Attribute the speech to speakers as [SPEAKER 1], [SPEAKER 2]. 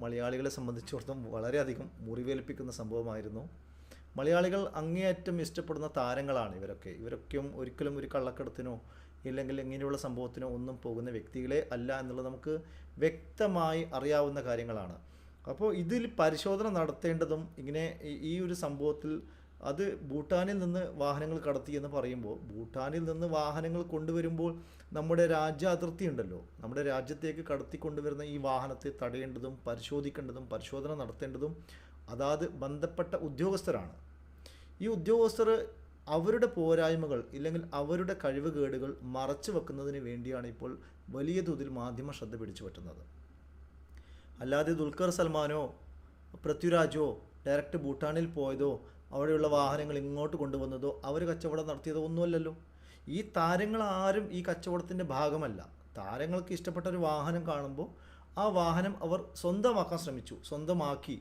[SPEAKER 1] മലയാളികളെ സംബന്ധിച്ചിടത്തോളം വളരെയധികം മുറിവേൽപ്പിക്കുന്ന സംഭവമായിരുന്നു. മലയാളികൾ അങ്ങേയറ്റം ഇഷ്ടപ്പെടുന്ന താരങ്ങളാണ് ഇവരൊക്കെയും ഒരിക്കലും ഒരു കള്ളക്കടത്തിനോ ഇല്ലെങ്കിൽ ഇങ്ങനെയുള്ള സംഭവത്തിനോ ഒന്നും പോകുന്ന വ്യക്തികളെ അല്ല എന്നുള്ളത് നമുക്ക് വ്യക്തമായി അറിയാവുന്ന കാര്യങ്ങളാണ്. അപ്പോൾ ഇതിൽ പരിശോധന നടത്തേണ്ടതും ഇങ്ങനെ ഈ ഒരു സംഭവത്തിൽ അത് ഭൂട്ടാനിൽ നിന്ന് വാഹനങ്ങൾ കടത്തി എന്ന് പറയുമ്പോൾ, ഭൂട്ടാനിൽ നിന്ന് വാഹനങ്ങൾ കൊണ്ടുവരുമ്പോൾ നമ്മുടെ രാജ്യ അതിർത്തി ഉണ്ടല്ലോ, നമ്മുടെ രാജ്യത്തേക്ക് കടത്തി കൊണ്ടുവരുന്ന ഈ വാഹനത്തെ തടയേണ്ടതും പരിശോധിക്കേണ്ടതും പരിശോധന നടത്തേണ്ടതും അതാത് ബന്ധപ്പെട്ട ഉദ്യോഗസ്ഥരാണ്. ഈ ഉദ്യോഗസ്ഥർ അവരുടെ പോരായ്മകൾ ഇല്ലെങ്കിൽ അവരുടെ കഴിവുകേടുകൾ മറച്ചു വെക്കുന്നതിന് വേണ്ടിയാണ് ഇപ്പോൾ വലിയ തോതിൽ മാധ്യമ ശ്രദ്ധ പിടിച്ചു പറ്റുന്നത്. അല്ലാതെ ദുൽഖർ സൽമാനോ പൃഥ്വിരാജോ ഡയറക്റ്റ് ഭൂട്ടാനിൽ പോയതോ അവിടെയുള്ള വാഹനങ്ങൾ ഇങ്ങോട്ട് കൊണ്ടുവന്നതോ അവർ കച്ചവടം നടത്തിയതോ ഒന്നുമല്ലല്ലോ. ഈ താരങ്ങൾ ആരും ഈ കച്ചവടത്തിൻ്റെ ഭാഗമല്ല. താരങ്ങൾക്ക് ഇഷ്ടപ്പെട്ട ഒരു വാഹനം കാണുമ്പോൾ ആ വാഹനം അവർ സ്വന്തമാക്കാൻ ശ്രമിച്ചു, സ്വന്തമാക്കി